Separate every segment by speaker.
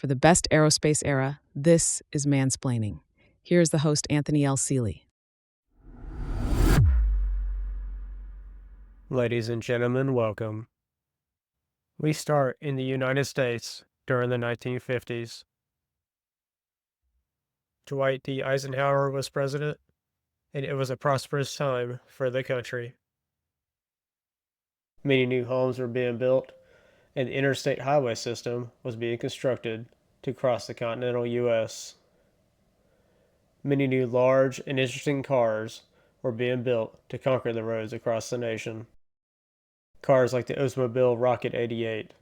Speaker 1: For the best aerospace era, this is Mansplaining. Here's the host, Anthony L. Seeley.
Speaker 2: Ladies and gentlemen, welcome. We start in the United States during the 1950s. Dwight D. Eisenhower was president, and it was a prosperous time for the country. Many new homes were being built, and the interstate highway system was being constructed to cross the continental U.S. Many new large and interesting cars were being built to conquer the roads across the nation. Cars like the Oldsmobile Rocket 88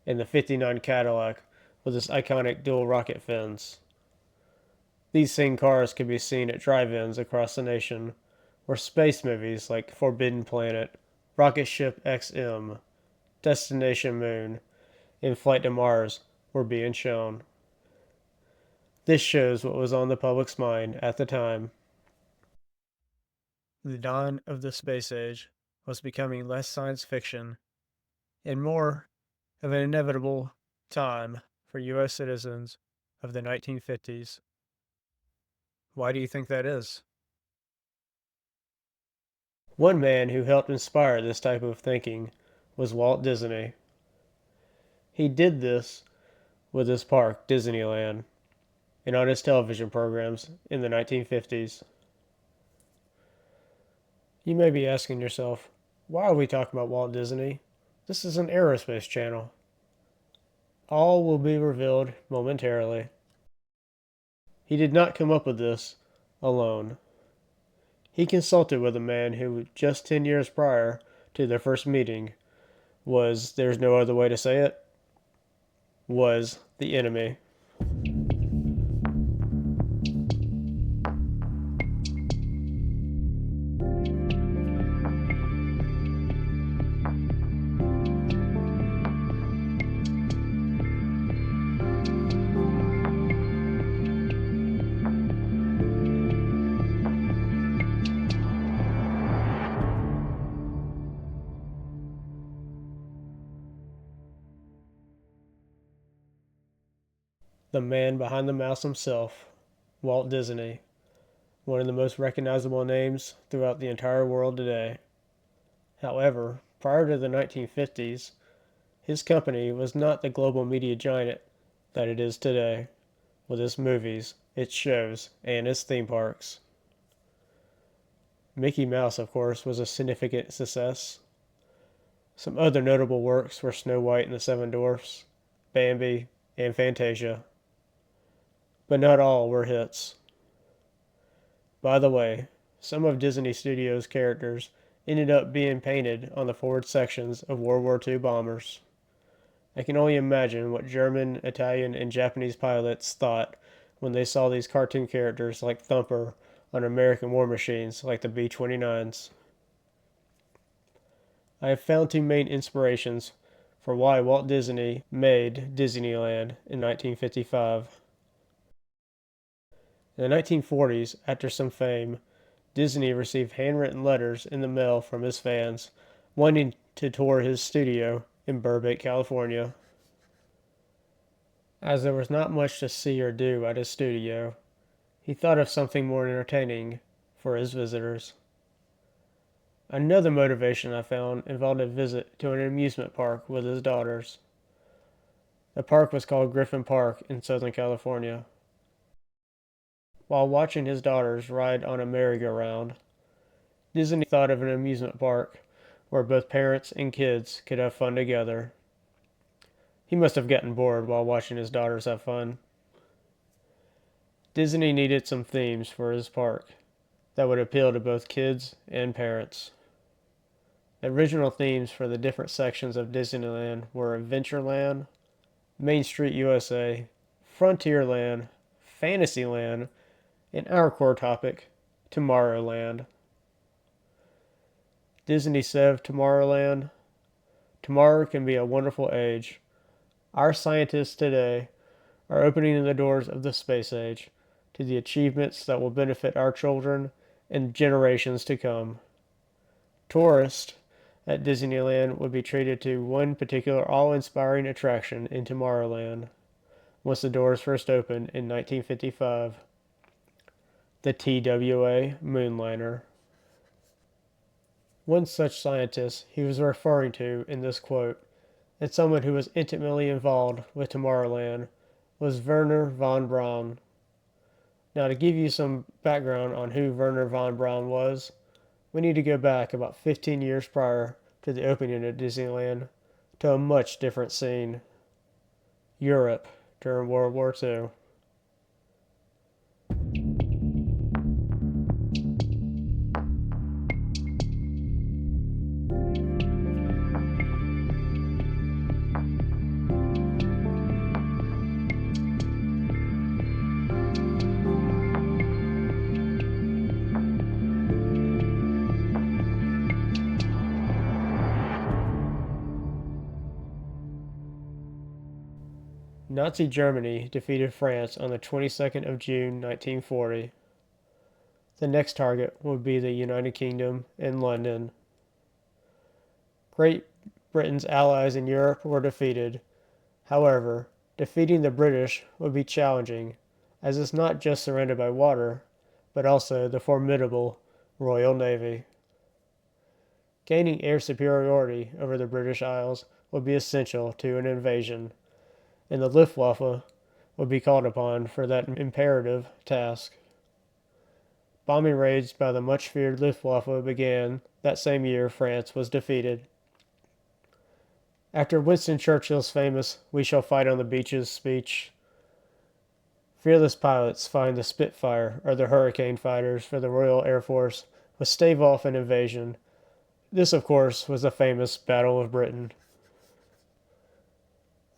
Speaker 2: and the '59 Cadillac with its iconic dual rocket fins. These same cars can be seen at drive-ins across the nation, where space movies like Forbidden Planet, Rocket Ship XM, Destination Moon, and Flight to Mars were being shown. This shows what was on the public's mind at the time. The dawn of the space age was becoming less science fiction and more of an inevitable time for U.S. citizens of the 1950s. Why do you think that is? One man who helped inspire this type of thinking was Walt Disney. He did this with his park, Disneyland, and on his television programs in the 1950s. You may be asking yourself, why are we talking about Walt Disney? This is an aerospace channel. All will be revealed momentarily. He did not come up with this alone. He consulted with a man who, just 10 years prior to their first meeting, there's no other way to say it, was the enemy. The man behind the mouse himself, Walt Disney, one of the most recognizable names throughout the entire world today. However, prior to the 1950s, his company was not the global media giant that it is today, with its movies, its shows, and its theme parks. Mickey Mouse, of course, was a significant success. Some other notable works were Snow White and the Seven Dwarfs, Bambi, and Fantasia. But not all were hits. By the way, some of Disney Studios' characters ended up being painted on the forward sections of World War II bombers. I can only imagine what German, Italian, and Japanese pilots thought when they saw these cartoon characters like Thumper on American war machines like the B-29s. I have found two main inspirations for why Walt Disney made Disneyland in 1955. In the 1940s, after some fame, Disney received handwritten letters in the mail from his fans wanting to tour his studio in Burbank, California. As there was not much to see or do at his studio, he thought of something more entertaining for his visitors. Another motivation I found involved a visit to an amusement park with his daughters. The park was called Griffin Park in Southern California. While watching his daughters ride on a merry-go-round, Disney thought of an amusement park where both parents and kids could have fun together. He must have gotten bored while watching his daughters have fun. Disney needed some themes for his park that would appeal to both kids and parents. The original themes for the different sections of Disneyland were Adventureland, Main Street USA, Frontierland, Fantasyland, and our core topic, Tomorrowland. Disney said of Tomorrowland, "Tomorrow can be a wonderful age. Our scientists today are opening the doors of the space age to the achievements that will benefit our children and generations to come. Tourists at Disneyland would be treated to one particular awe-inspiring attraction in Tomorrowland, once the doors first opened in 1955. The TWA Moonliner. One such scientist he was referring to in this quote, and someone who was intimately involved with Tomorrowland, was Wernher von Braun. Now, to give you some background on who Wernher von Braun was, we need to go back about 15 years prior to the opening of Disneyland to a much different scene: Europe during World War II. Nazi Germany defeated France on the 22nd of June 1940. The next target would be the United Kingdom and London. Great Britain's allies in Europe were defeated. However, defeating the British would be challenging, as it's not just surrounded by water, but also the formidable Royal Navy. Gaining air superiority over the British Isles would be essential to an invasion, and the Luftwaffe would be called upon for that imperative task. Bombing raids by the much feared Luftwaffe began that same year France was defeated. After Winston Churchill's famous "We shall fight on the beaches" speech, fearless pilots flying the Spitfire or the Hurricane fighters for the Royal Air Force would stave off an invasion. This, of course, was the famous Battle of Britain.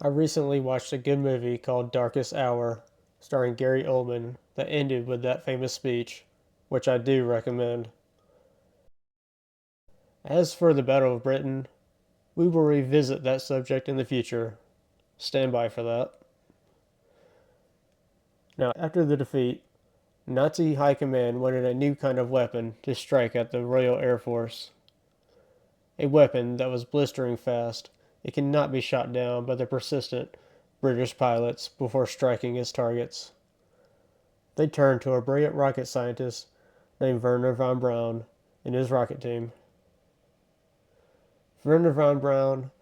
Speaker 2: I recently watched a good movie called Darkest Hour, starring Gary Oldman, that ended with that famous speech, which I do recommend. As for the Battle of Britain, we will revisit that subject in the future. Stand by for that. Now, after the defeat, Nazi High Command wanted a new kind of weapon to strike at the Royal Air Force. A weapon that was blistering fast. It cannot be shot down by the persistent British pilots before striking its targets. They turned to a brilliant rocket scientist named Wernher von Braun and his rocket team. Wernher von Braun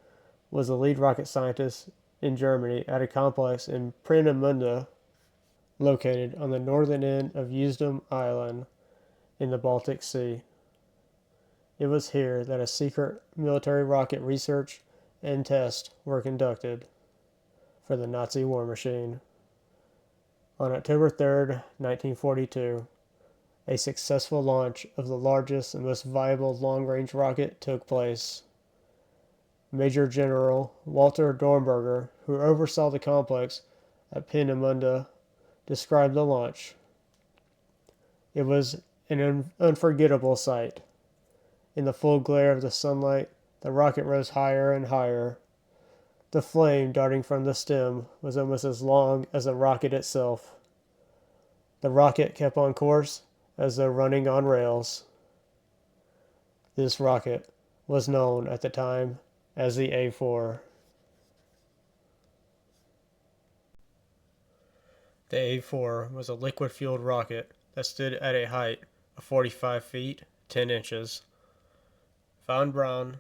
Speaker 2: was the lead rocket scientist in Germany at a complex in Peenemünde, located on the northern end of Usedom Island in the Baltic Sea. It was here that a secret military rocket research and tests were conducted for the Nazi war machine. On October 3, 1942, a successful launch of the largest and most viable long-range rocket took place. Major General Walter Dornberger, who oversaw the complex at Peenemünde, described the launch. It was an unforgettable sight. In the full glare of the sunlight, the rocket rose higher and higher. The flame darting from the stem was almost as long as the rocket itself. The rocket kept on course as though running on rails. This rocket was known at the time as the A4. The A4 was a liquid-fueled rocket that stood at a height of 45 feet, 10 inches. Von Braun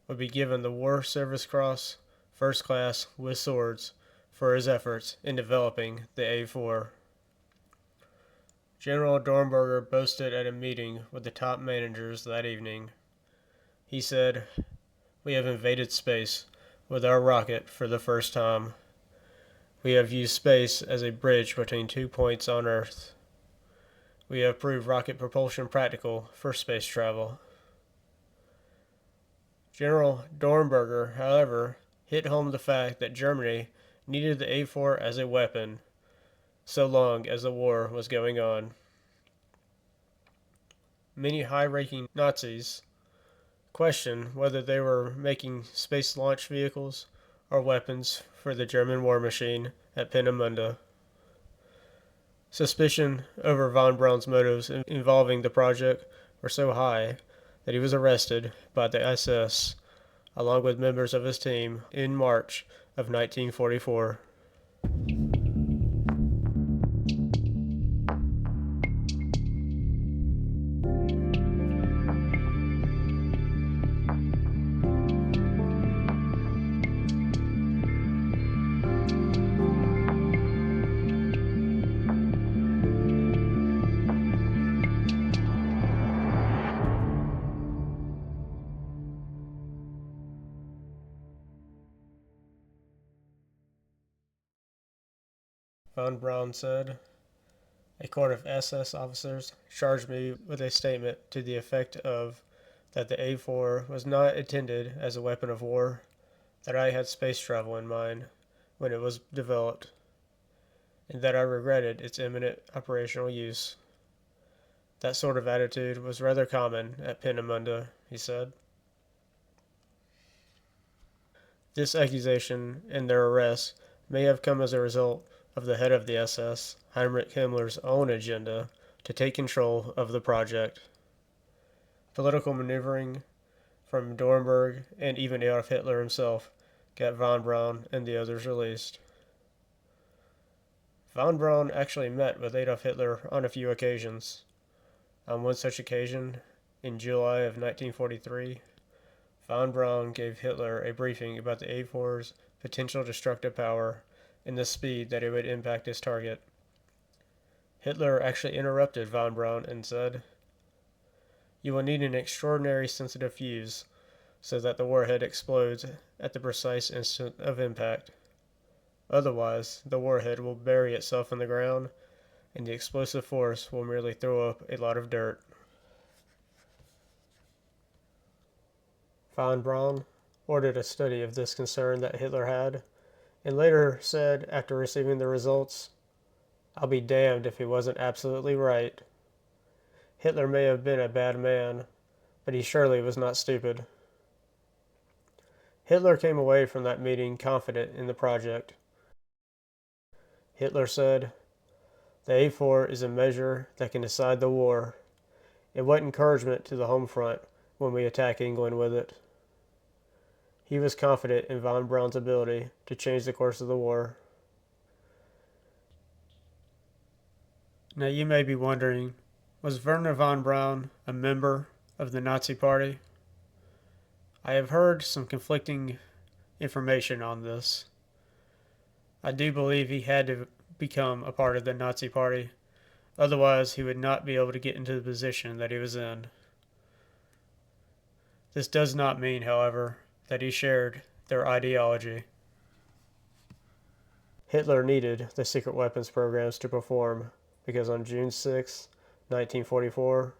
Speaker 2: would be given the War Service Cross, First Class with Swords, for his efforts in developing the A4. General Dornberger boasted at a meeting with the top managers that evening. He said, "We have invaded space with our rocket for the first time. We have used space as a bridge between 2 points on Earth. We have proved rocket propulsion practical for space travel." General Dornberger, however, hit home the fact that Germany needed the A4 as a weapon, so long as the war was going on. Many high-ranking Nazis questioned whether they were making space launch vehicles or weapons for the German war machine at Peenemünde. Suspicion over von Braun's motives involving the project were so high that he was arrested by the SS, along with members of his team, in March of 1944. Von Braun said. A court of SS officers charged me with a statement to the effect of that the A4 was not intended as a weapon of war, that I had space travel in mind when it was developed, and that I regretted its imminent operational use. That sort of attitude was rather common at Peenemünde, he said. This accusation and their arrest may have come as a result of the head of the SS, Heinrich Himmler's own agenda to take control of the project. Political maneuvering from Dornberg and even Adolf Hitler himself got von Braun and the others released. Von Braun actually met with Adolf Hitler on a few occasions. On one such occasion, in July of 1943, von Braun gave Hitler a briefing about the A4's potential destructive power and the speed that it would impact his target. Hitler actually interrupted von Braun and said, "You will need an extraordinary sensitive fuse so that the warhead explodes at the precise instant of impact. Otherwise, the warhead will bury itself in the ground, and the explosive force will merely throw up a lot of dirt." Von Braun ordered a study of this concern that Hitler had, and later said, after receiving the results, "I'll be damned if he wasn't absolutely right. Hitler may have been a bad man, but he surely was not stupid." Hitler came away from that meeting confident in the project. Hitler said, "The A4 is a measure that can decide the war. It what encouragement to the home front when we attack England with it." He was confident in von Braun's ability to change the course of the war. Now you may be wondering, was Werner von Braun a member of the Nazi Party? I have heard some conflicting information on this. I do believe he had to become a part of the Nazi Party, otherwise he would not be able to get into the position that he was in. This does not mean, however, that he shared their ideology. Hitler needed the secret weapons programs to perform because on June 6, 1944,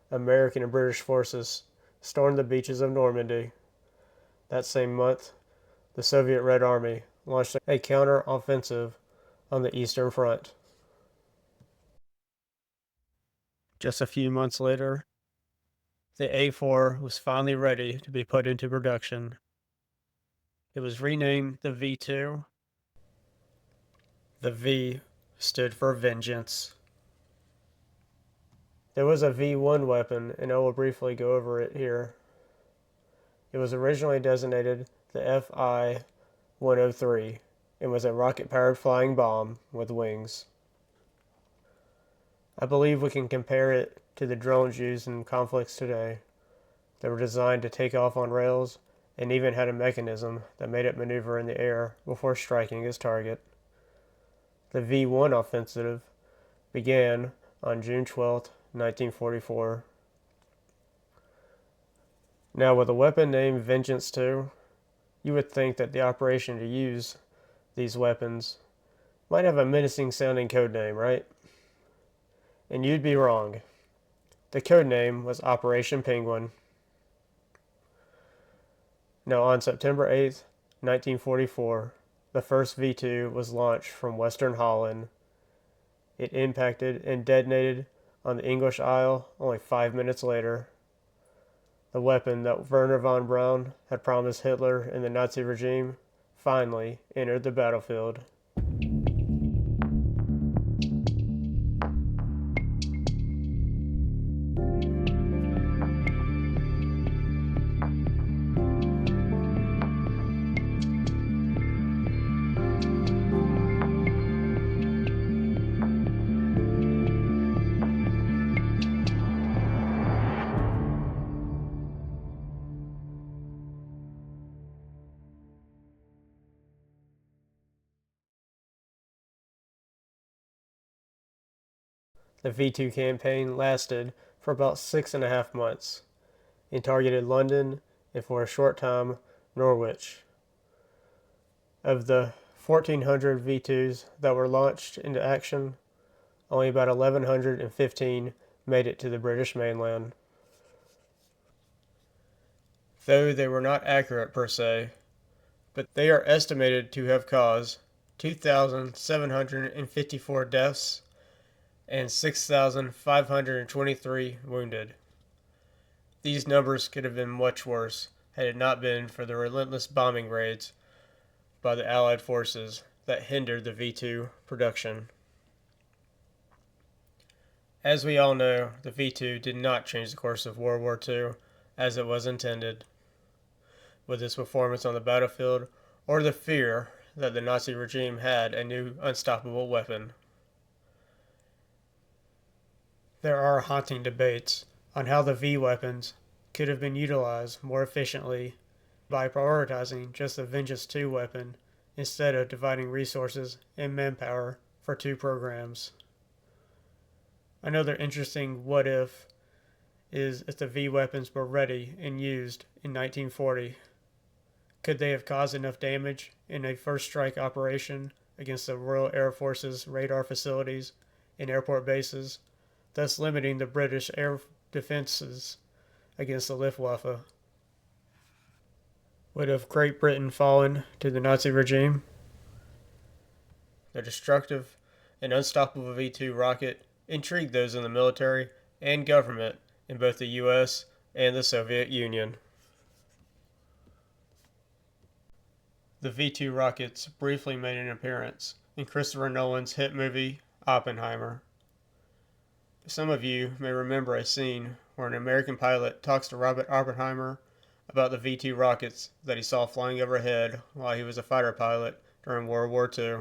Speaker 2: American and British forces stormed the beaches of Normandy. That same month, the Soviet Red Army launched a counter-offensive on the Eastern Front. Just a few months later, the A4 was finally ready to be put into production. It was renamed the V2. The V stood for vengeance. There was a V1 weapon, and I will briefly go over it here. It was originally designated the FI-103 and was a rocket-powered flying bomb with wings. I believe we can compare it to the drones used in conflicts today. They were designed to take off on rails and even had a mechanism that made it maneuver in the air before striking its target. The V1 offensive began on June 12, 1944. Now, with a weapon named Vengeance 2, you would think that the operation to use these weapons might have a menacing sounding code name, right? And you'd be wrong. The code name was Operation Penguin. Now, on September 8, 1944, the first V2 was launched from Western Holland. It impacted and detonated on the English Isle only 5 minutes later. The weapon that Werner von Braun had promised Hitler and the Nazi regime finally entered the battlefield. The V2 campaign lasted for about 6.5 months and targeted London and for a short time Norwich. Of the 1,400 V-2s that were launched into action, only about 1,115 made it to the British mainland. Though they were not accurate per se, but they are estimated to have caused 2,754 deaths and 6,523 wounded. These numbers could have been much worse had it not been for the relentless bombing raids by the Allied forces that hindered the V-2 production. As we all know, the V-2 did not change the course of World War II as it was intended, with its performance on the battlefield or the fear that the Nazi regime had a new unstoppable weapon. There are haunting debates on how the V weapons could have been utilized more efficiently by prioritizing just the Vengeance 2 weapon instead of dividing resources and manpower for two programs. Another interesting what if is if the V weapons were ready and used in 1940. Could they have caused enough damage in a first strike operation against the Royal Air Force's radar facilities and airport bases, thus limiting the British air defenses against the Luftwaffe? Would have Great Britain fallen to the Nazi regime? The destructive and unstoppable V-2 rocket intrigued those in the military and government in both the US and the Soviet Union. The V-2 rockets briefly made an appearance in Christopher Nolan's hit movie Oppenheimer. Some of you may remember a scene where an American pilot talks to Robert Oppenheimer about the V-2 rockets that he saw flying overhead while he was a fighter pilot during World War II.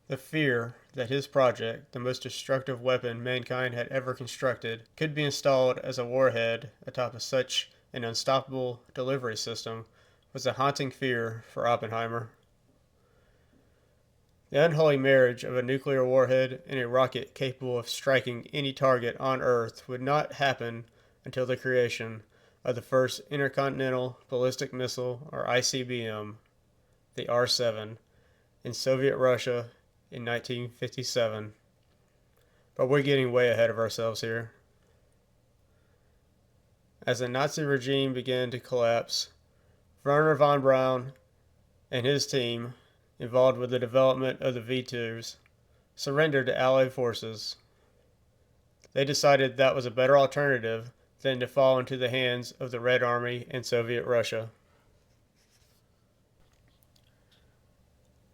Speaker 2: The fear that his project, the most destructive weapon mankind had ever constructed, could be installed as a warhead atop of such an unstoppable delivery system was a haunting fear for Oppenheimer. The unholy marriage of a nuclear warhead and a rocket capable of striking any target on Earth would not happen until the creation of the first intercontinental ballistic missile, or ICBM, the R-7, in Soviet Russia in 1957. But we're getting way ahead of ourselves here. As the Nazi regime began to collapse, Werner von Braun and his team, involved with the development of the V-2s, surrendered to Allied forces. They decided that was a better alternative than to fall into the hands of the Red Army and Soviet Russia.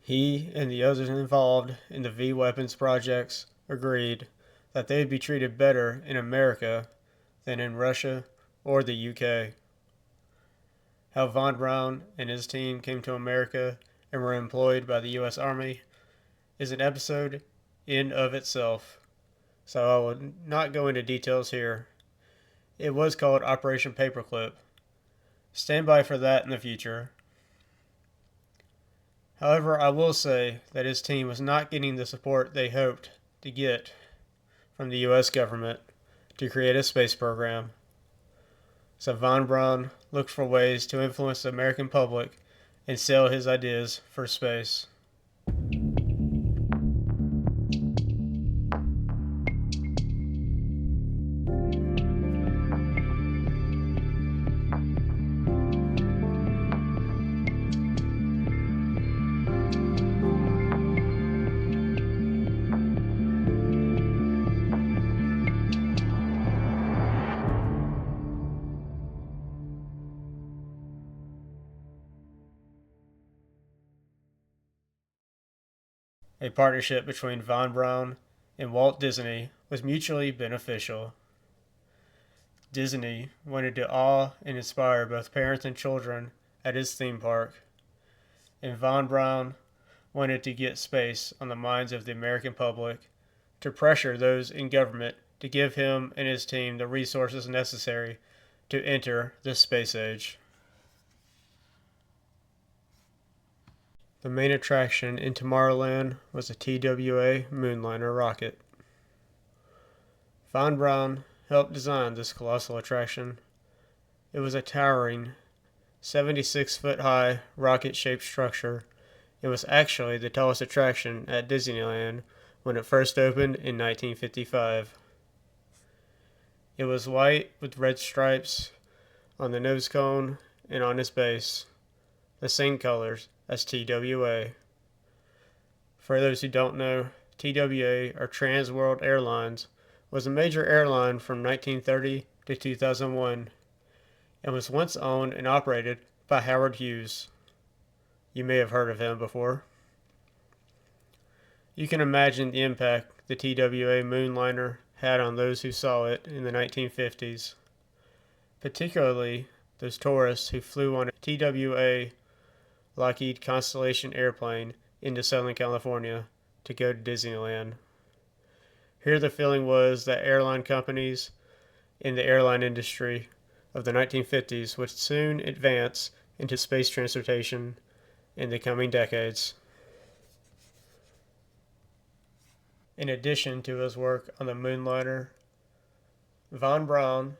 Speaker 2: He and the others involved in the V-weapons projects agreed that they would be treated better in America than in Russia or the UK. How von Braun and his team came to America and were employed by the U.S. Army is an episode in of itself, so I will not go into details here. It was called Operation Paperclip. Stand by for that in the future. However, I will say that his team was not getting the support they hoped to get from the U.S. government to create a space program. So von Braun looked for ways to influence the American public and sell his ideas for space. A partnership between von Braun and Walt Disney was mutually beneficial. Disney wanted to awe and inspire both parents and children at his theme park, and von Braun wanted to get space on the minds of the American public to pressure those in government to give him and his team the resources necessary to enter the space age. The main attraction in Tomorrowland was the TWA Moonliner rocket. Von Braun helped design this colossal attraction. It was a towering 76-foot high rocket-shaped structure It was actually the tallest attraction at Disneyland when it first opened in 1955. It was white with red stripes on the nose cone and on its base, the same colors as TWA. For those who don't know, TWA, or Trans World Airlines, was a major airline from 1930 to 2001 and was once owned and operated by Howard Hughes. You may have heard of him before. You can imagine the impact the TWA Moonliner had on those who saw it in the 1950s, particularly those tourists who flew on a TWA Lockheed Constellation airplane into Southern California to go to Disneyland. Here, the feeling was that airline companies in the airline industry of the 1950s would soon advance into space transportation in the coming decades. In addition to his work on the Moonliner, Von Braun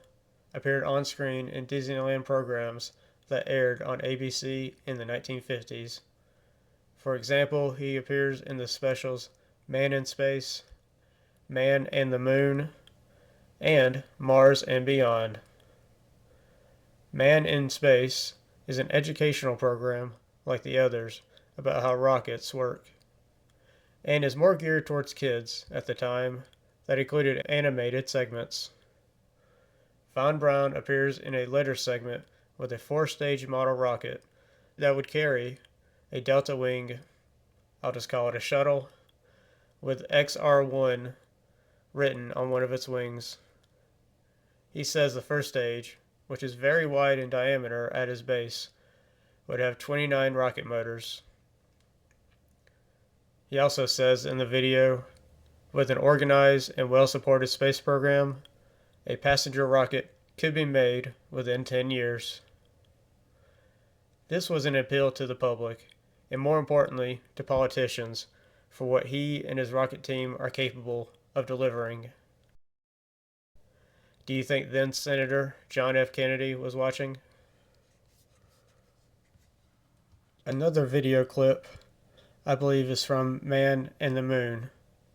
Speaker 2: appeared on screen in Disneyland programs that aired on ABC in the 1950s. For example, he appears in the specials Man in Space, Man and the Moon, and Mars and Beyond. Man in Space is an educational program, like the others, about how rockets work, and is more geared towards kids at the time, that included animated segments. Von Braun appears in a later segment with a 4-stage model rocket that would carry a delta wing, I'll just call it a shuttle, with XR1 written on one of its wings. He says the first stage, which is very wide in diameter at its base, would have 29 rocket motors. He also says in the video, with an organized and well-supported space program, a passenger rocket could be made within 10 years. This was an appeal to the public, and more importantly, to politicians, for what he and his rocket team are capable of delivering. Do you think then Senator John F. Kennedy was watching? Another video clip, I believe, is from Man and the Moon,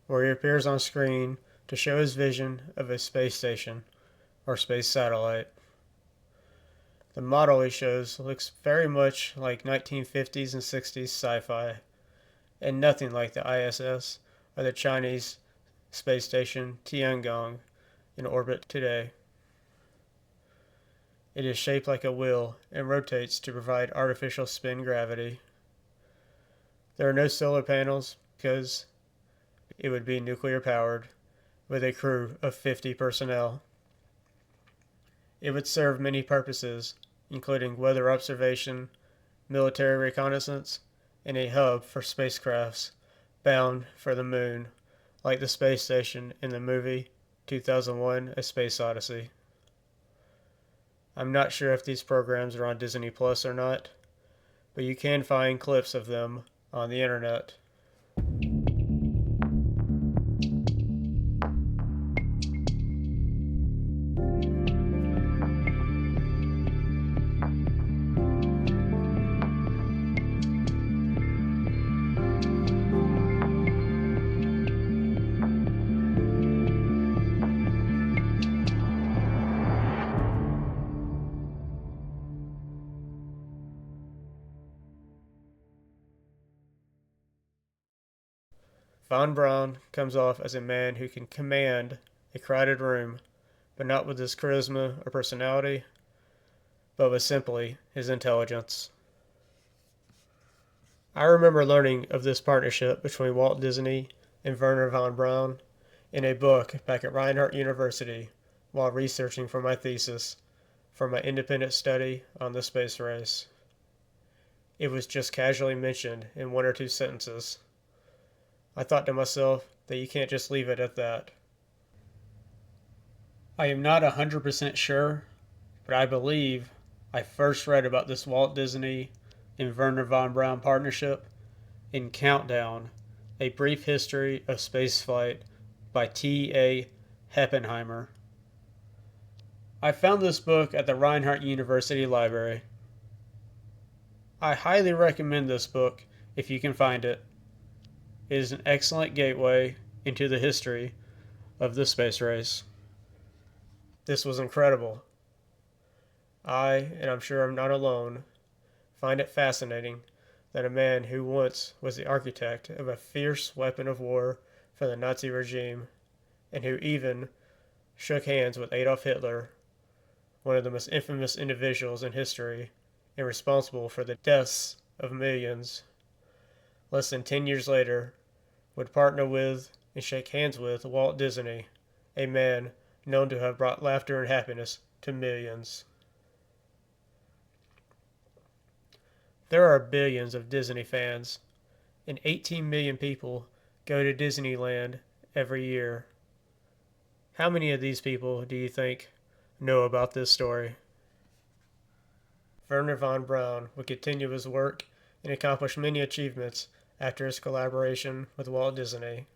Speaker 2: where he appears on screen to show his vision of a space station or space satellite. The model he shows looks very much like 1950s and 60s sci-fi, and nothing like the ISS or the Chinese space station Tiangong in orbit today. It is shaped like a wheel and rotates to provide artificial spin gravity. There are no solar panels because it would be nuclear powered, with a crew of 50 personnel. It would serve many purposes, including weather observation, military reconnaissance, and a hub for spacecrafts bound for the moon, like the space station in the movie 2001: A Space Odyssey. I'm not sure if these programs are on Disney Plus or not, but you can find clips of them on the internet. Von Braun comes off as a man who can command a crowded room, but not with his charisma or personality, but with simply his intelligence. I remember learning of this partnership between Walt Disney and Wernher von Braun in a book back at Reinhardt University while researching for my thesis for my independent study on the space race. It was just casually mentioned in one or two sentences. I thought to myself that you can't just leave it at that. I am not 100% sure, but I believe I first read about this Walt Disney and Wernher von Braun partnership in Countdown, A Brief History of Spaceflight by T.A. Heppenheimer. I found this book at the Reinhardt University Library. I highly recommend this book if you can find it. It is an excellent gateway into the history of the space race. This was incredible. And I'm sure I'm not alone, find it fascinating that a man who once was the architect of a fierce weapon of war for the Nazi regime, and who even shook hands with Adolf Hitler, one of the most infamous individuals in history and responsible for the deaths of millions, less than 10 years later, would partner with and shake hands with Walt Disney, a man known to have brought laughter and happiness to millions. There are billions of Disney fans, and 18 million people go to Disneyland every year. How many of these people do you think know about this story? Werner von Braun would continue his work and accomplish many achievements after his collaboration with Walt Disney,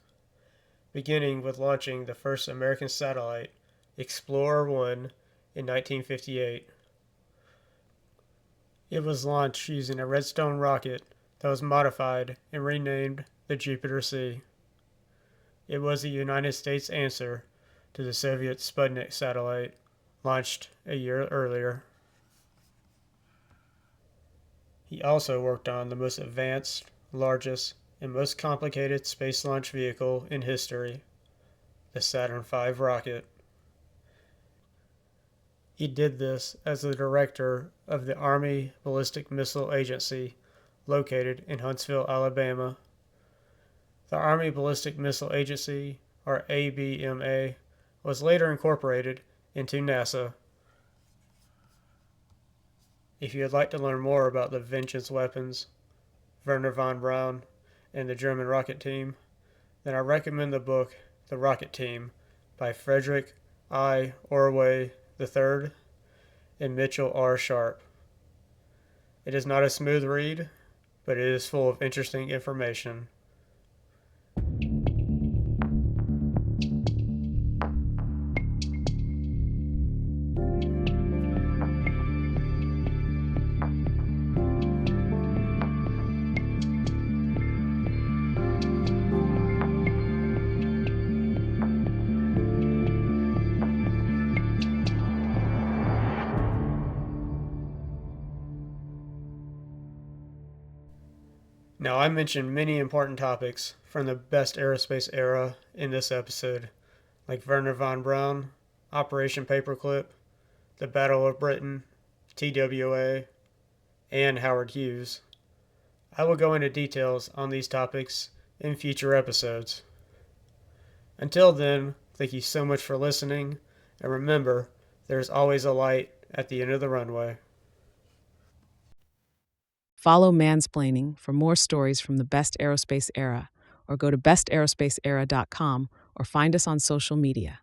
Speaker 2: beginning with launching the first American satellite, Explorer 1, in 1958. It was launched using a Redstone rocket that was modified and renamed the Jupiter C. It was the United States' answer to the Soviet Sputnik satellite, launched a year earlier. He also worked on the most advanced, largest, and most complicated space launch vehicle in history, the Saturn V rocket. He did this as the director of the Army Ballistic Missile Agency, located in Huntsville, Alabama. The Army Ballistic Missile Agency, or ABMA, was later incorporated into NASA. If you would like to learn more about the Vengeance weapons, Werner von Braun, and the German rocket team, then I recommend the book The Rocket Team by Frederick I. Orway III and Mitchell R. Sharp. It is not a smooth read, but it is full of interesting information. Now, I mentioned many important topics from the best aerospace era in this episode, like Werner von Braun, Operation Paperclip, the Battle of Britain, TWA, and Howard Hughes. I will go into details on these topics in future episodes. Until then, thank you so much for listening, and remember, there's always a light at the end of the runway.
Speaker 1: Follow Mansplaining for more stories from the best aerospace era, or go to bestaerospaceera.com or find us on social media.